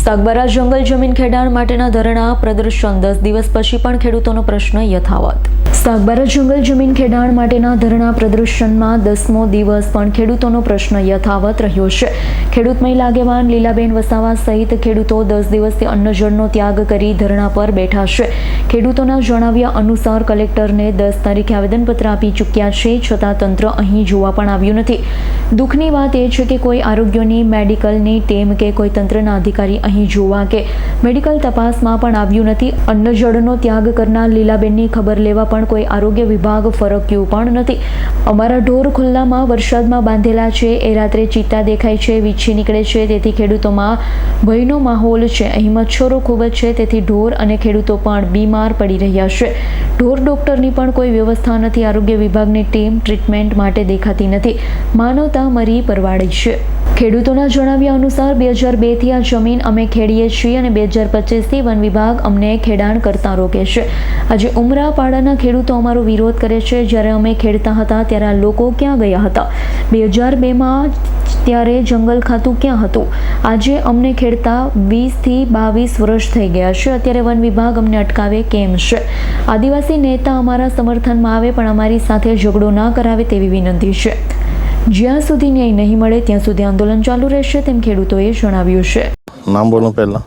સાગબારા જંગલ જમીન ખેડાણ માટેના ધરણા પ્રદર્શન 10 દિવસ પછી પણ ખેડૂતોનો પ્રશ્ન યથાવત। સાગબારા જંગલ જમીન ખેડાણ માટેના ધરણા પ્રદર્શનમાં 10મો દિવસ પણ ખેડૂતોનો પ્રશ્ન યથાવત રહ્યો છે। ખેડૂત મહિલા આગેવાન લીલાબેન વસાવા સહિત ખેડૂતો 10 દિવસથી અન્નજળનો ત્યાગ કરી ધરણા પર બેઠા છે। ખેડૂતોના જણાવ્યા અનુસાર કલેક્ટરને 10 તારીખે આવેદનપત્ર આપી ચૂક્યા છે, છતાં તંત્ર અહીં જોવા પણ આવ્યું નથી। દુઃખની વાત એ છે કે કોઈ આરોગ્યની મેડિકલની ટીમ કે કોઈ તંત્રના અધિકારી અહીં જોવા કે મેડિકલ તપાસમાં પણ આવ્યું નથી। અન્નજળનો ત્યાગ કરનાર લીલાબેનની ખબર લેવા પણ કોઈ આરોગ્ય વિભાગ ફરક્યું પણ નથી। અમારા ઢોર ખુલ્લામાં વરસાદમાં બાંધેલા છે, એ રાત્રે ચિત્તા દેખાય છે, વીછી નીકળે છે, તેથી ખેડૂતોમાં ભયનો માહોલ છે। અહીં મચ્છરો ખૂબ જ છે, તેથી ઢોર અને ખેડૂતો પણ બીમાર પડી રહ્યા છે। ઢોર ડોક્ટરની પણ કોઈ વ્યવસ્થા નથી। આરોગ્ય વિભાગની ટીમ ટ્રીટમેન્ટ માટે દેખાતી નથી। માનવતા મરી પરવાડી છે। ખેડૂતોના જણાવ્યા અનુસાર 2002થી આ જમીન અમે ખેડીએ છીએ અને 2025થી વન વિભાગ અમને ખેડાણ કરતા રોકે છે। આજે ઉમરાપાડાના ખેડૂતો અમારો વિરોધ કરે છે। જ્યારે અમે ખેડતા હતા ત્યારે આ લોકો ક્યાં ગયા હતા? 2002માં ત્યારે જંગલ ખાતું ક્યાં હતું? આજે અમને ખેડતા 20થી 22 વર્ષ થઈ ગયા છે। અત્યારે વન વિભાગ અમને અટકાવે કેમ છે? આદિવાસી નેતા અમારા સમર્થનમાં આવે પણ અમારી સાથે ઝઘડો ના કરાવે તેવી વિનંતી છે। જ્યાં સુધી ન્યાય નહીં મળે ત્યાં સુધી આંદોલન ચાલુ રહેશે તેમ ખેડૂતોએ જણાવ્યું છે। નામ બોલું પહેલાં?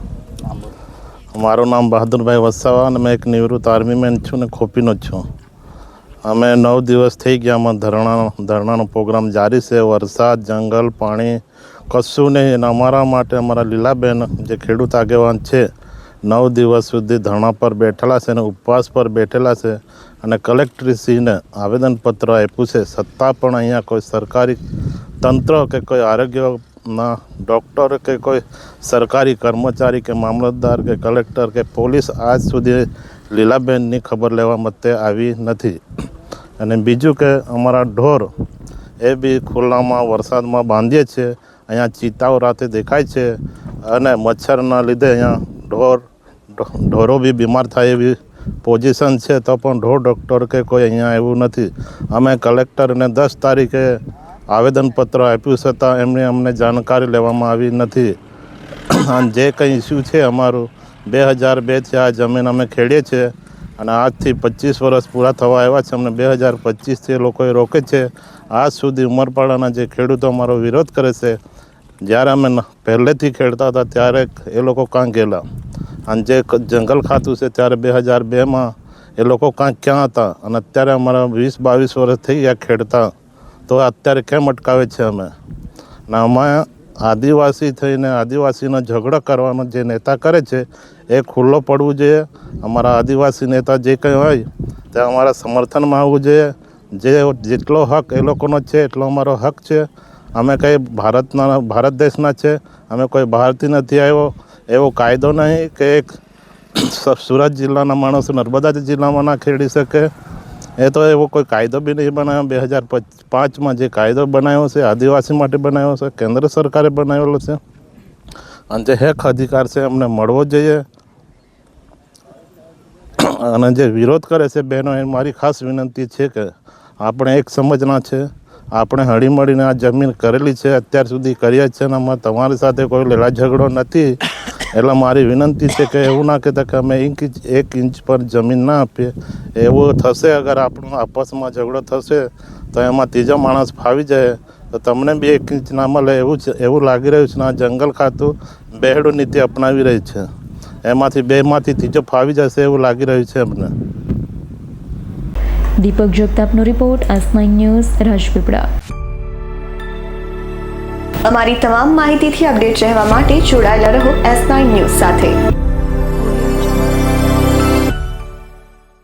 મારું નામ બહાદુરભાઈ વસાવા અને મેં એક નિવૃત્ત આર્મીમેન છું ને ખોપીનો જ છું। અમે 9 દિવસ થઈ ગયા, આમાં ધરણાનો પ્રોગ્રામ જારી છે। વરસાદ, જંગલ, પાણી કશું નહીં। અને અમારા માટે અમારા લીલાબેન જે ખેડૂત આગેવાન છે 9 દિવસ સુધી ધરણા પર બેઠેલા છે અને ઉપવાસ પર બેઠેલા છે અને કલેક્ટરશ્રીને આવેદનપત્ર આપ્યું છે, છતાં પણ અહીંયા કોઈ સરકારી તંત્ર કે કોઈ આરોગ્યના ડૉક્ટર કે કોઈ સરકારી કર્મચારી કે મામલતદાર કે કલેક્ટર કે પોલીસ આજ સુધી લીલાબેનની ખબર લેવા માટે આવી નથી। અને બીજું કે અમારા ઢોર એ બી ખુલ્લામાં વરસાદમાં બાંધીએ છીએ। અહીંયા ચિત્તાઓ રાતે દેખાય છે અને મચ્છરના લીધે અહીંયા ઢોરો બી બીમાર થાય એવી પોઝિશન છે, તો પણ ઢોર ડૉક્ટર કે કોઈ અહીંયા એવું નથી। અમે કલેક્ટરને 10 તારીખે આવેદનપત્ર આપ્યું, છતાં એમની અમને જાણકારી લેવામાં આવી નથી। અને જે કંઈ ઇસ્યુ છે અમારું 2002થી આ જમીન અમે ખેડીએ છીએ અને આજથી 25 વર્ષ પૂરા થવા આવ્યા છે। અમને 2025થી એ લોકોએ રોકે છે। આજ સુધી ઉમરપાડાના જે ખેડૂતો અમારો વિરોધ કરે છે, જ્યારે અમે પહેલેથી ખેડતા હતા ત્યારે એ લોકો કાં ગયેલા? અને જે જંગલ ખાતું છે ત્યારે 2002માં એ લોકો ક્યાં હતા? અને અત્યારે અમારા 20-22 વર્ષ થઈ ગયા ખેડતા, તો અત્યારે કેમ અટકાવે છે અમે? ને અમે આદિવાસી થઈને આદિવાસીનો ઝઘડો કરવાનો જે નેતા કરે છે એ ખુલ્લો પડવું જોઈએ। અમારા આદિવાસી નેતા જે કંઈ હોય તે અમારા સમર્થનમાં આવવું જોઈએ। જેટલો હક એ લોકોનો છે એટલો અમારો હક છે। અમે કંઈ ભારત દેશના છે, અમે કોઈ બહારથી નથી આવ્યો। એવો કાયદો નહીં કે એક સુરત જિલ્લાના માણસો નર્મદા જિલ્લામાં ના ખેડી શકે। એ તો એવો કોઈ કાયદો બી નહીં બનાવ્યો। 2005માં જે કાયદો બનાવ્યો છે આદિવાસી માટે બનાવ્યો છે, કેન્દ્ર સરકારે બનાવેલો છે। અને જે હક અધિકાર છે અમને મળવો જોઈએ। અને જે વિરોધ કરે છે બહેનો, એ મારી ખાસ વિનંતી છે કે આપણે એક સમજના છે। આપણે હળીમળીને આ જમીન કરેલી છે, અત્યાર સુધી કરીએ જ છે ને આમાં તમારી સાથે કોઈ લડા ઝઘડો નથી। એટલે મારી વિનંતી છે કે એવું ના કહેતા કે અમે 1 ઇંચ પર જમીન ના આપીએ। એવું થશે, અગર આપણો આપસમાં ઝઘડો થશે તો એમાં ત્રીજો માણસ ફાવી જાય તો તમને બી 1 ઇંચ ના મળે એવું લાગી રહ્યું છે। આ જંગલ ખાતું બેહડું નીતિ અપનાવી રહી છે, એમાંથી 2માંથી ત્રીજો ફાવી જશે એવું લાગી રહ્યું છે અમને। દીપક જગતાપનો રિપોર્ટ, S9 ન્યૂઝ, રાજપીપળા। અમારી તમામ માહિતીથી અપડેટ રહેવા માટે જોડાયેલા રહો S9 ન્યૂઝ સાથે।